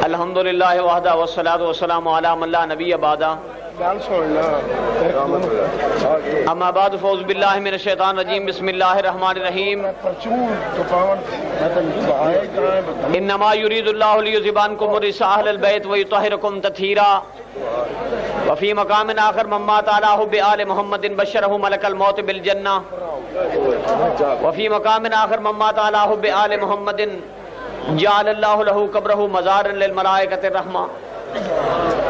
الحمدللہ وحدہ والصلاۃ والسلام علی من لا نبی بعدہ اما بعد فاعوذ باللہ من الشیطان الرجیم بسم اللہ الرحمن الرحیم انما یرید اللہ لیذھب عنکم الرجس اہل البیت ویطہرکم تطہیرا وفی مقام آخر من مات علی حب آل محمد بشرہ ملک الموت بالجنہ وفی مقام آخر من مات علی حب آل محمد جعل اللہ لہ قبرہ مزارا للملائکۃ الرحمہ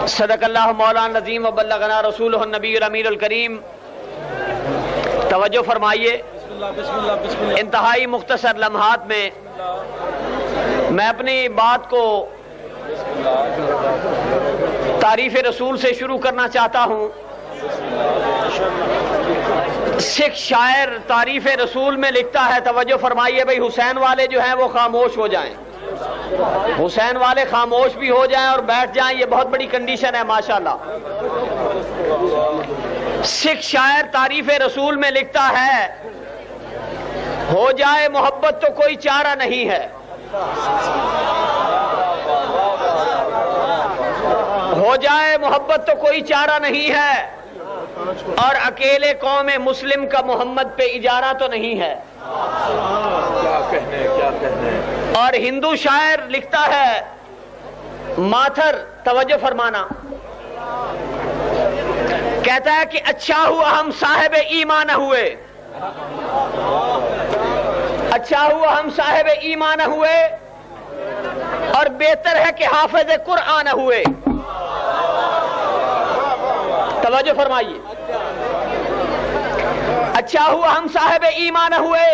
صدق اللہ مولانا العظیم وبلغنا رسولہ النبی الامین الکریم۔ توجہ فرمائیے، انتہائی مختصر لمحات میں میں اپنی بات کو تعریف رسول سے شروع کرنا چاہتا ہوں۔ سکھ شاعر تعریف رسول میں لکھتا ہے، توجہ فرمائیے بھئی، حسین والے جو ہیں وہ خاموش ہو جائیں، حسین والے خاموش بھی ہو جائیں اور بیٹھ جائیں، یہ بہت بڑی کنڈیشن ہے ماشاءاللہ۔ سکھ شاعر تعریف رسول میں لکھتا ہے، ہو جائے محبت تو کوئی چارہ نہیں ہے، ہو جائے محبت تو کوئی چارہ نہیں ہے، اور اکیلے قوم مسلم کا محمد پہ اجارہ تو نہیں ہے۔ کیا کہنے۔ اور ہندو شاعر لکھتا ہے ماتھر، توجہ فرمانا، کہتا ہے کہ اچھا ہوا ہم صاحب ایمان ہوئے، اچھا ہوا ہم صاحب ایمان ہوئے، اور بہتر ہے کہ حافظ قرآن ہوئے۔ توجہ فرمائیے، اچھا ہوا ہم صاحب ایمان ہوئے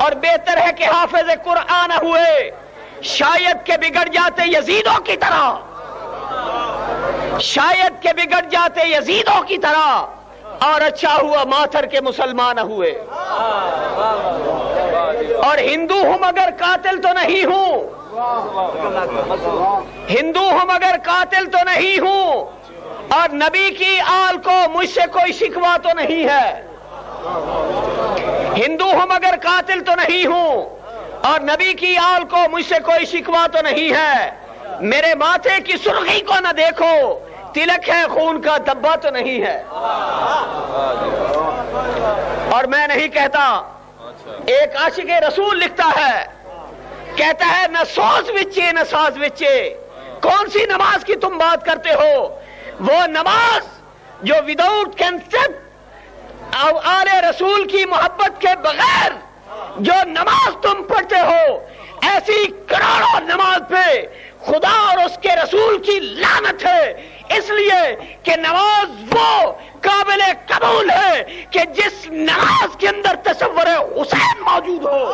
اور بہتر ہے کہ حافظ قرآن ہوئے، شاید کہ بگڑ جاتے یزیدوں کی طرح، شاید کہ بگڑ جاتے یزیدوں کی طرح، اور اچھا ہوا ماتھر کے مسلمان ہوئے۔ اور ہندو ہوں مگر قاتل تو نہیں ہوں، ہندو ہوں مگر قاتل تو نہیں ہوں، اور نبی کی آل کو مجھ سے کوئی شکوہ تو نہیں ہے۔ ہندو ہوں مگر قاتل تو نہیں ہوں، اور نبی کی آل کو مجھ سے کوئی شکوہ تو نہیں ہے۔ میرے ماتھے کی سرخی کو نہ دیکھو، تلک ہے خون کا دھبا تو نہیں ہے۔ اور میں نہیں کہتا، ایک عاشق رسول لکھتا ہے، کہتا ہے نہ سوز وچے نہ ساز وچے، کون سی نماز کی تم بات کرتے ہو؟ وہ نماز جو وداؤٹ کنسپٹ آل رسول کی محبت کے بغیر جو نماز تم پڑھتے ہو، ایسی کروڑوں نماز پہ خدا اور اس کے رسول کی لعنت ہے، اس لیے کہ نماز وہ قابل قبول ہے کہ جس نماز کے اندر تصور حسین موجود ہو۔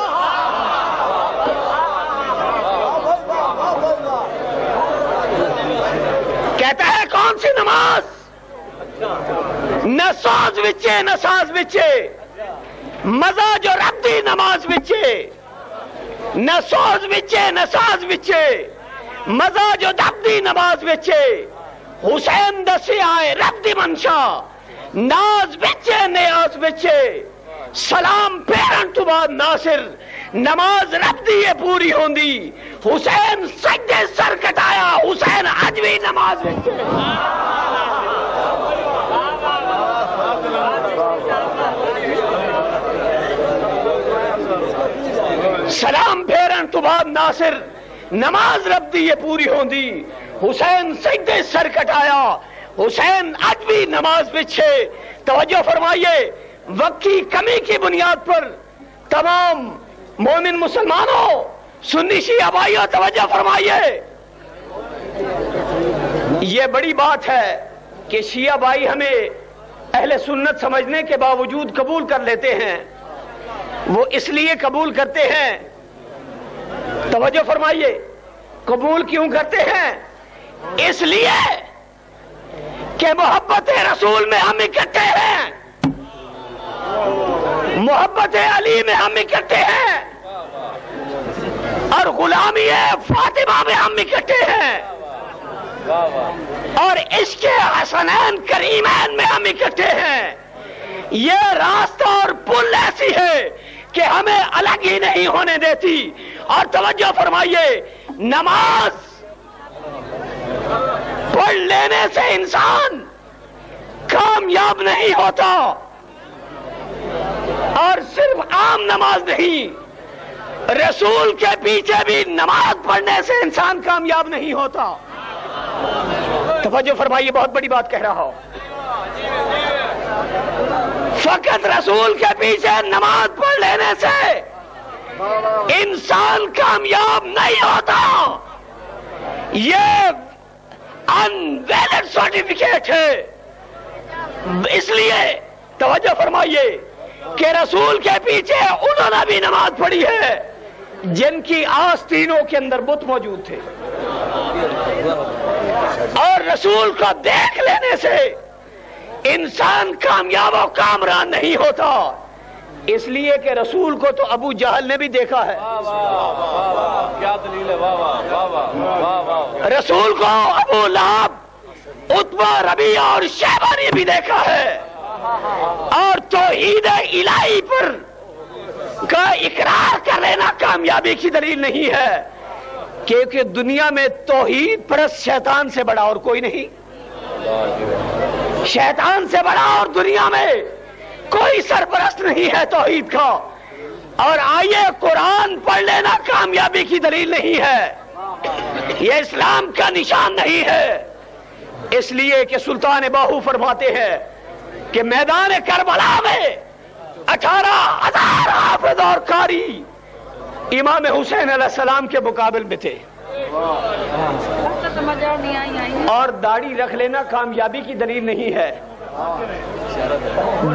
کہتا ہے کون سی نماز؟ نہ ساز وچے نہ ساز وچے، مزہ جو رب دی نماز وچے، نہ سوز وچے نہ ساز وچے، مزہ جو رب دی نماز وچے، حسین دسی آئے رب دی منشا، ناز وچے نیاز وچے، سلام پیرن تو بعد ناصر، نماز رب دی یہ پوری ہوندی، حسین سجدے سر کٹایا، حسین اج بھی نماز وچے۔ سلام پھیرن تو بعد ناصر، نماز رب دی یہ پوری ہوندی، حسین سجدے سر کٹایا، حسین اج بھی نماز پچھے۔ توجہ فرمائیے، وقت کی کمی کی بنیاد پر تمام مومن مسلمانوں، سنی شیعہ بھائیوں، توجہ فرمائیے، یہ بڑی بات ہے کہ شیعہ بھائی ہمیں اہل سنت سمجھنے کے باوجود قبول کر لیتے ہیں۔ وہ اس لیے قبول کرتے ہیں، توجہ فرمائیے، قبول کیوں کرتے ہیں؟ اس لیے کہ محبت رسول میں ہم اکٹھے ہیں، محبت علی میں ہم اکٹھے ہیں، اور غلامی فاطمہ میں ہم اکٹھے ہیں، اور عشق حسنین کریمین میں ہم اکٹھے ہیں۔ یہ راستہ اور پل ایسی ہے کہ ہمیں الگ ہی نہیں ہونے دیتی. اور توجہ فرمائیے، نماز پڑھ لینے سے انسان کامیاب نہیں ہوتا، اور صرف عام نماز نہیں، رسول کے پیچھے بھی نماز پڑھنے سے انسان کامیاب نہیں ہوتا. توجہ فرمائیے، بہت بڑی بات کہہ رہا ہوں. فقط رسول کے پیچھے نماز پڑھ لینے سے انسان کامیاب نہیں ہوتا. یہ انویلڈ سرٹیفکیٹ ہے. اس لیے توجہ فرمائیے کہ رسول کے پیچھے انہوں نے بھی نماز پڑھی ہے جن کی آستینوں کے اندر بت موجود تھے، اور رسول کو دیکھ لینے سے انسان کامیاب و کامران نہیں ہوتا. اس لیے کہ رسول کو تو ابو جہل نے بھی دیکھا ہے، کیا دلیل ہے، رسول کو ابو لہب، عتبہ، ربیعہ اور شیبہ نے بھی دیکھا ہے. اور توحید الہی پر کا اقرار کر لینا کامیابی کی دلیل نہیں ہے، کیونکہ دنیا میں توحید پرست شیطان سے بڑا اور کوئی نہیں. شیطان سے بڑا اور دنیا میں کوئی سرپرست نہیں ہے توحید کا. اور آئیے، قرآن پڑھ لینا کامیابی کی دلیل نہیں ہے، یہ اسلام کا نشان نہیں ہے. اس لیے کہ سلطان باہو فرماتے ہیں کہ میدان کربلا میں 18,000 حافظ اور قاری امام حسین علیہ السلام کے مقابل میں تھے. اور داڑھی رکھ لینا کامیابی کی دلیل نہیں ہے.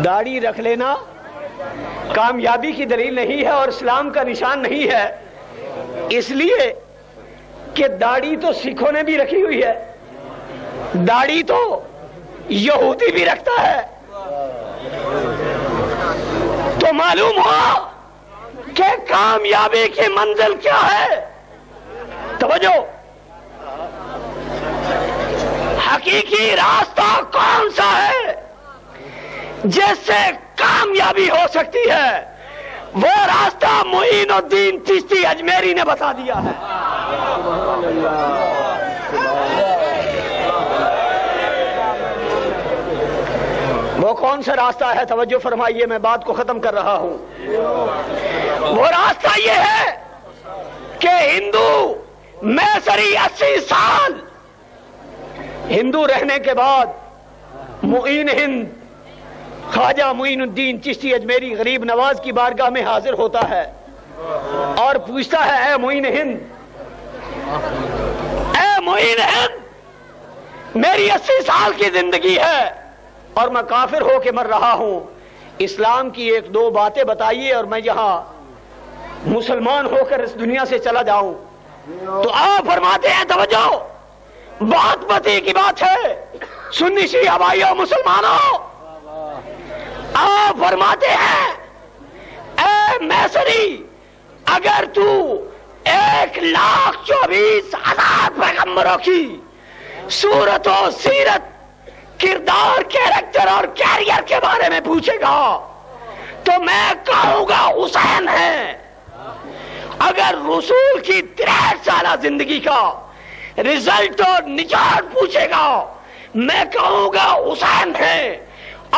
داڑھی رکھ لینا کامیابی کی دلیل نہیں ہے اور اسلام کا نشان نہیں ہے. اس لیے کہ داڑھی تو سکھوں نے بھی رکھی ہوئی ہے، داڑھی تو یہودی بھی رکھتا ہے. تو معلوم ہوا کہ کامیابی کی منزل کیا ہے. توجہ، حقیقی راستہ کون سا ہے جس سے کامیابی ہو سکتی ہے؟ وہ راستہ معین الدین چشتی اجمیری نے بتا دیا ہے. وہ کون سا راستہ ہے؟ توجہ فرمائیے، میں بات کو ختم کر رہا ہوں. وہ راستہ یہ ہے کہ ہندو میسری 80 سال ہندو رہنے کے بعد معین ہند خواجہ معین الدین چشتی اجمیری غریب نواز کی بارگاہ میں حاضر ہوتا ہے اور پوچھتا ہے، اے معین ہند، اے معین ہند، میری 80 سال کی زندگی ہے اور میں کافر ہو کے مر رہا ہوں، اسلام کی 1-2 باتیں بتائیے اور میں یہاں مسلمان ہو کر اس دنیا سے چلا جاؤں. تو آپ فرماتے ہیں، توجہ، بہت بتی کی بات ہے سنی شیعہ بھائیوں مسلمانوں، آپ فرماتے ہیں، اے میسری، اگر تو 1,24,000 پیغمبروں کی صورت و سیرت، کردار، کیریکٹر اور کیریئر کے بارے میں پوچھے گا تو میں کہوں گا حسین ہے. اگر رسول کی 63 سالہ زندگی کا رزلٹ اور نجات پوچھے گا میں کہوں گا حسین ہے.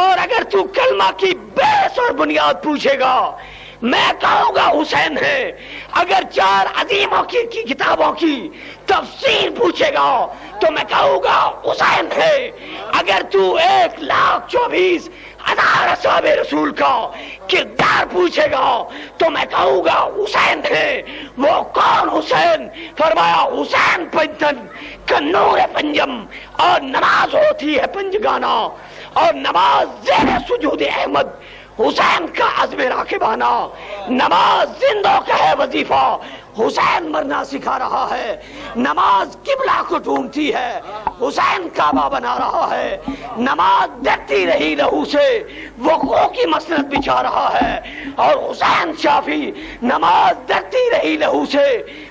اور اگر تو کلمہ کی بیس اور بنیاد پوچھے گا میں کہوں گا حسین ہے. اگر 4 عظیموں کی کتابوں کی تفسیر پوچھے گا تو میں کہوں گا حسین ہے. اگر تو 1,24,000 اصحاب رسول کا کردار پوچھے گا تو میں کہوں گا حسین ہے. وہ کون حسین؟ فرمایا، حسین پنجن کا نور پنجم، اور نماز ہوتی ہے پنجگانا، اور نماز زیر سجود احمد حسین کا عزم راکبانہ، نماز زندوں کا ہے وظیفہ، حسین مرنا سکھا رہا ہے، نماز قبلہ کو ڈھونڈتی ہے، حسین کعبہ بنا رہا ہے، نماز ڈرتی رہی لہو سے وقوع کی مسند بچھا رہا ہے، اور حسین شافی نماز ڈرتی رہی لہو سے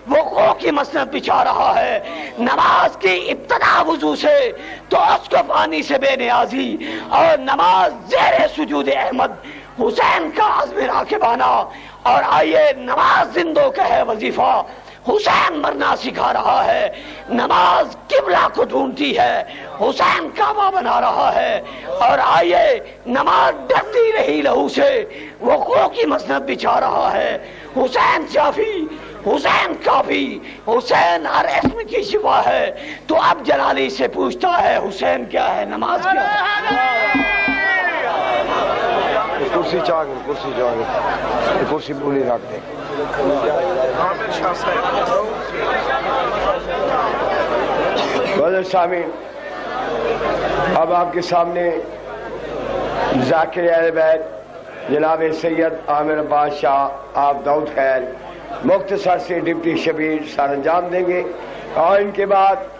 وقوع کی مسند بچھا رہا ہے، نماز کی ابتدا وضو سے تو اس کو پانی سے بے نیازی، اور نماز زیر سجود احمد حسین کا عزم راکبانہ، اور آئیے نماز زندوں کا ہے وظیفہ، حسین مرنا سکھا رہا ہے، نماز قبلہ کو ڈھونڈتی ہے، حسین کعبہ بنا رہا ہے، اور آئیے نماز ڈرتی رہی لہو سے وقوع کی مسند بچھا رہا ہے، حسین شافی، حسین کافی، حسین ہر اسم کی شفا ہے، تو اب جلالی سے پوچھتا ہے حسین کیا ہے، نماز کیا ہے؟ کرسی چاہیے، کرسی چاہیے، کرسی پوری رکھ دیں۔ سامعین، اب آپ کے سامنے ذاکر اہل بیت جناب سید عامر عباس شاہ آپ داؤد خیل مختصر سے ڈپٹی شبیر سر انجام دیں گے، اور ان کے بعد